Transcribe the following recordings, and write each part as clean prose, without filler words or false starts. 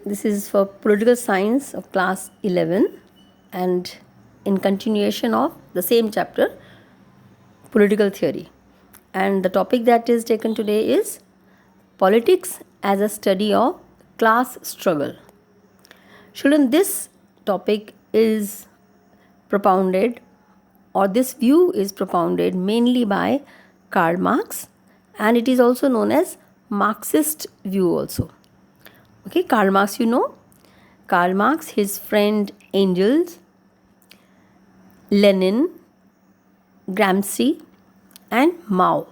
This is for political science of class 11 and in continuation of the same chapter, political theory. And the topic that is taken today is politics as a study of class struggle. Children, this topic is propounded, or this view is propounded mainly by Karl Marx, and it is also known as Marxist view also. Okay, Karl Marx, you know. Karl Marx, his friend Engels, Lenin, Gramsci, and Mao.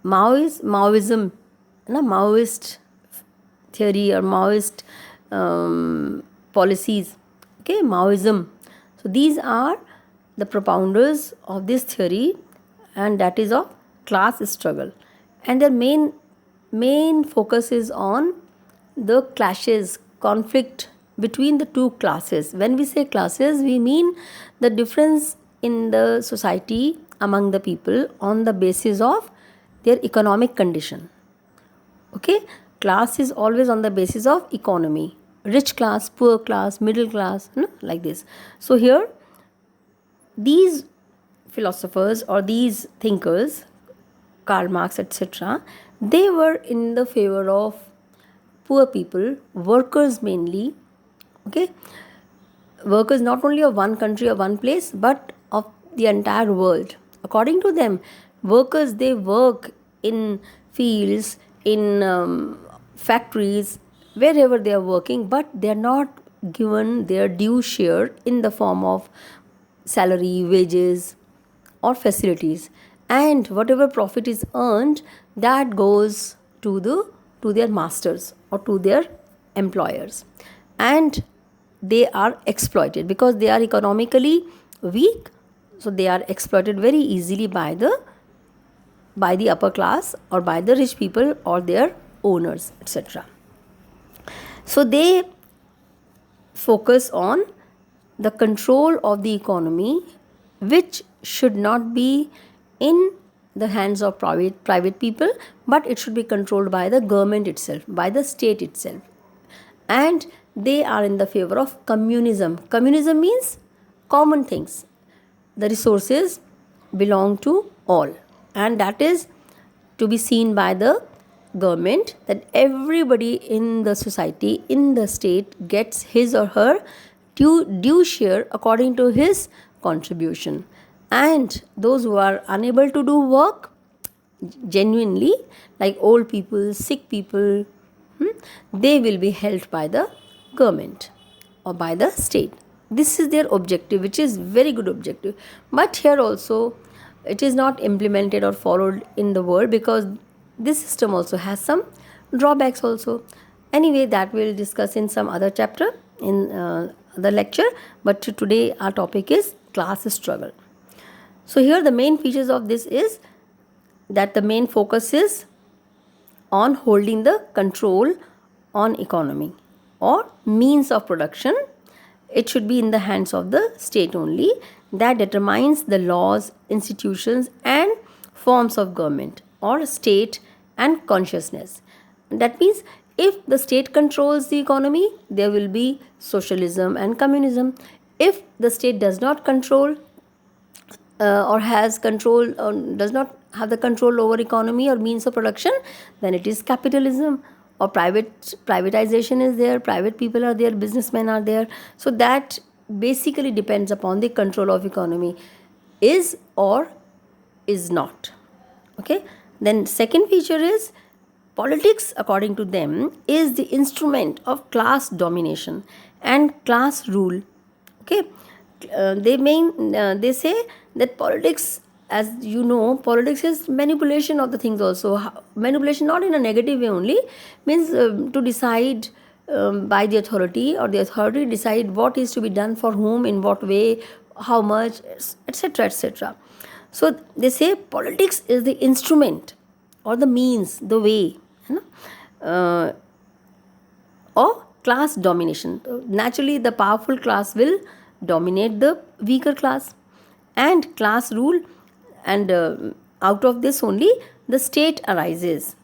Mao is Maoism, Maoist theory or Maoist policies. Okay, Maoism. So these are the propounders of this theory, and that is of class struggle. And their main focus is on the clashes, conflict between the two classes. When we say classes, we mean the difference in the society among the people on the basis of their economic condition. Okay, class is always on the basis of economy. Rich class, poor class, middle class, like this. So here, these philosophers or these thinkers, Karl Marx, etc., they were in the favor of poor people, workers mainly. Okay, workers not only of one country or one place, but of the entire world. According to them, workers, they work in fields, in factories, wherever they are working, but they are not given their due share in the form of salary, wages, or facilities. And whatever profit is earned, that goes to their masters or to their employers, and they are exploited because they are economically weak. So they are exploited very easily by the upper class or by the rich people or their owners, etc. So they focus on the control of the economy, which should not be in the hands of private people, but it should be controlled by the government itself, by the state itself. And they are in the favor of communism. Communism means common things. The resources belong to all, and that is to be seen by the government, that everybody in the society, in the state, gets his or her due share according to his contribution. And those who are unable to do work genuinely, like old people, sick people, they will be helped by the government or by the state. This is their objective, which is very good objective. But here also, it is not implemented or followed in the world, because this system also has some drawbacks also. Anyway, that we'll discuss in some other chapter, in the lecture. But today our topic is class struggle. So here the main features of this is that the main focus is on holding the control on economy or means of production. It should be in the hands of the state only, that determines the laws, institutions, and forms of government or state and consciousness. That means if the state controls the economy, there will be socialism and communism. If the state does not control or has control, or does not have the control over economy or means of production, then it is capitalism, or privatization is there, private people are there, businessmen are there. So that basically depends upon the control of economy, is or is not. Okay, then second feature is politics, according to them, is the instrument of class domination and class rule. Okay, they say that politics, as you know, politics is manipulation of the things also. Manipulation not in a negative way only, means to decide by the authority, or the authority decide what is to be done for whom, in what way, how much, etc., etc. So they say politics is the instrument or the means, the way, of class domination. Naturally, the powerful class will dominate the weaker class, and class rule, and out of this only the state arises.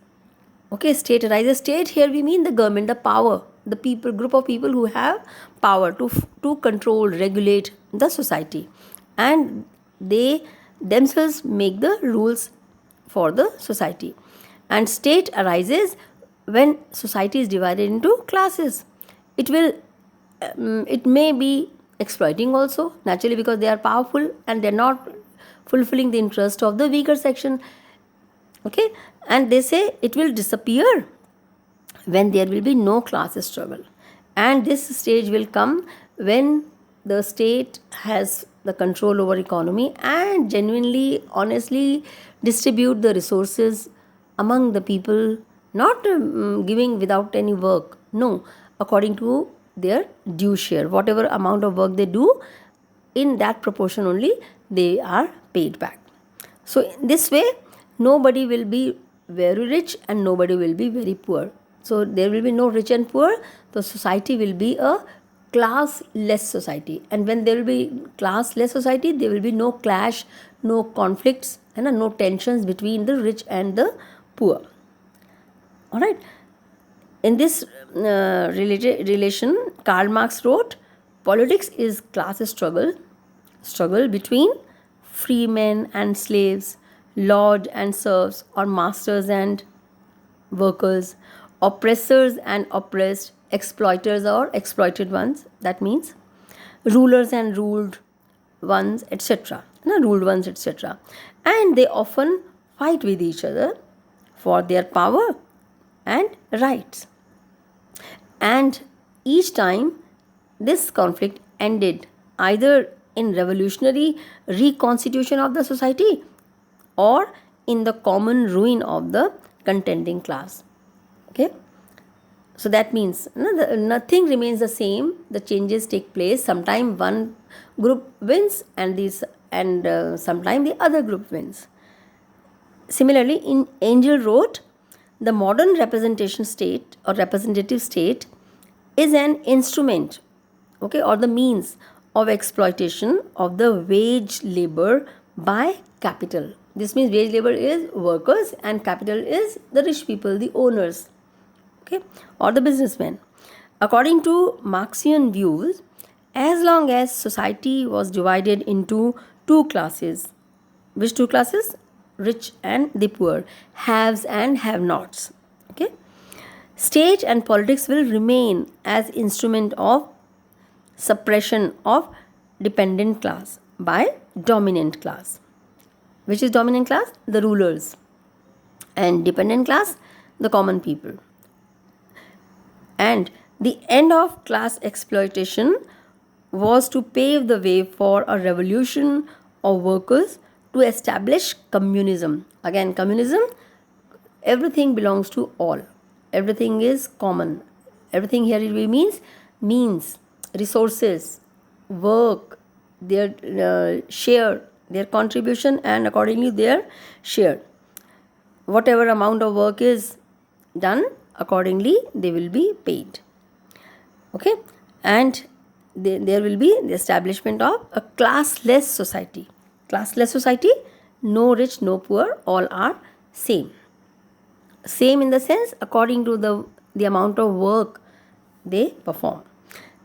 Okay, state arises. State here we mean the government, the power the people, group of people who have power to control, regulate the society, and they themselves make the rules for the society. And state arises when society is divided into classes. It will it may be exploiting also, naturally, because they are powerful and they're not fulfilling the interest of the weaker section. Okay, and they say it will disappear when there will be no class struggle. And this stage will come when the state has the control over economy and genuinely, honestly distribute the resources among the people, not giving without any work. No, according to their due share. Whatever amount of work they do, in that proportion only they are paid back. So, in this way, nobody will be very rich and nobody will be very poor. So, there will be no rich and poor. The society will be a class-less society. And when there will be class-less society, there will be no clash, no conflicts, and no tensions between the rich and the poor. Alright. In this relation, Karl Marx wrote, politics is class struggle between free men and slaves, lord and serfs, or masters and workers, oppressors and oppressed, exploiters or exploited ones. That means rulers and ruled ones, etc. Ruled ones, etc. And they often fight with each other for their power and rights. And each time this conflict ended either in revolutionary reconstitution of the society or in the common ruin of the contending class. Okay, so that means nothing remains the same. The changes take place. Sometimes one group wins and sometimes the other group wins. Similarly, in Angel wrote, the modern representation state or representative state is an instrument, okay, or the means of exploitation of the wage labor by capital. This means wage labor is workers and capital is the rich people, the owners, okay, or the businessmen. According to Marxian views, as long as society was divided into two classes, which two classes? Rich and the poor, haves and have-nots. Okay, state and politics will remain as instrument of suppression of dependent class by dominant class. Which is dominant class? The rulers. And dependent class? The common people. And the end of class exploitation was to pave the way for a revolution of workers to establish communism. Again, communism, everything belongs to all. Everything is common. Everything here means resources, work, their share, their contribution, and accordingly their share. Whatever amount of work is done, accordingly they will be paid. Okay, and there will be the establishment of a classless society. Classless society, no rich, no poor, all are same. Same in the sense according to the amount of work they perform.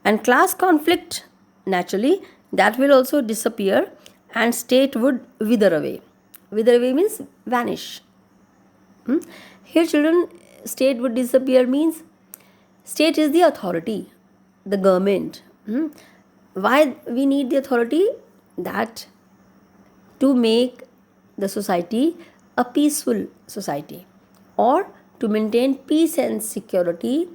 And class conflict, naturally, that will also disappear and state would wither away. Wither away means vanish. Here children, state would disappear means state is the authority, the government. Why we need the authority? That to make the society a peaceful society, or to maintain peace and security,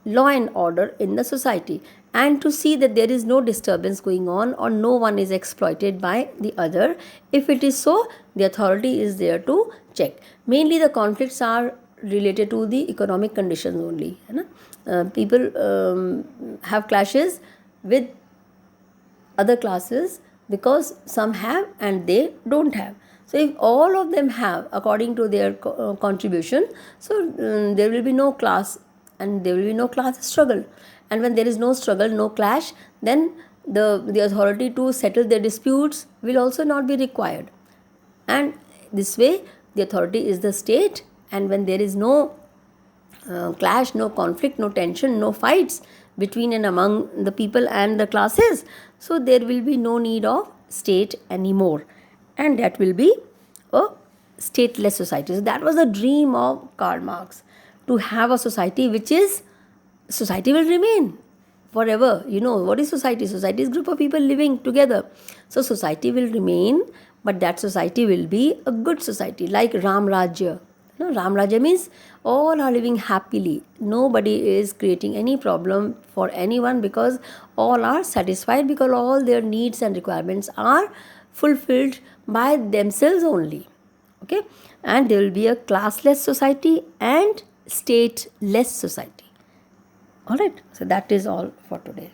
law and order in the society, and to see that there is no disturbance going on or no one is exploited by the other. If it is so, the authority is there to check. Mainly the conflicts are related to the economic conditions only. People have clashes with other classes because some have and they don't have. So if all of them have according to their contribution, so there will be no class and there will be no class struggle. And when there is no struggle, no clash, then the authority to settle their disputes will also not be required. And this way the authority is the state, and when there is no clash, no conflict, no tension, no fights between and among the people and the classes. So there will be no need of state anymore, and that will be a stateless society. So that was the dream of Karl Marx, to have a society which is, society will remain forever. You know what is society? Society is group of people living together. So society will remain, but that society will be a good society, like Ram Rajya. You know, Ram Rajya means all are living happily. Nobody is creating any problem for anyone, because all are satisfied, because all their needs and requirements are fulfilled by themselves only. Okay, and there will be a classless society and stateless society. All right, so that is all for today.